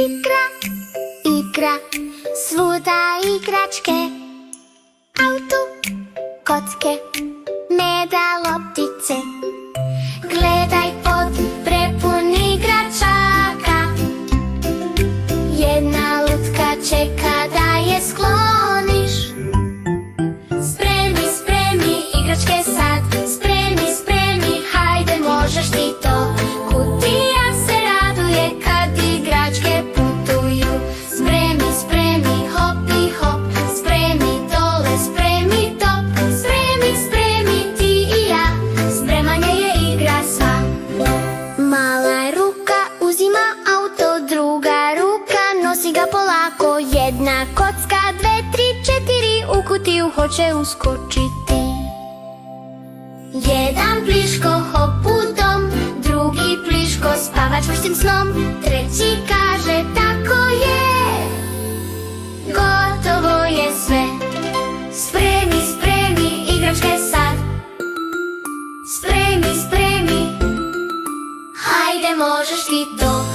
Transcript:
Ikra, ikra, svuda igračke, auto, kocke, meda, loptice. Gledaj pod prepun igračaka, jedna lutka čeka da je skloniš. Spremi, spremi igračke sad, spremi, spremi, hajde možeš ti to. Kutija se raduje kad igračke putuju. Spremi, spremi, hopi hop, spremi dole, spremi top. Spremi, spremi ti i ja, spremanje je igra sva. Mala ruka uzima auto, druga ruka nosi ga polako. Jedna kocka, dve, tri, četiri, u kutiju hoće uskočiti. Jedan pliško hop u dom, drugi pliško spava čvrstim snom, treći kaže tako je, gotovo je sve. Spremi, spremi igračke sad, spremi, spremi, hajde možeš ti to.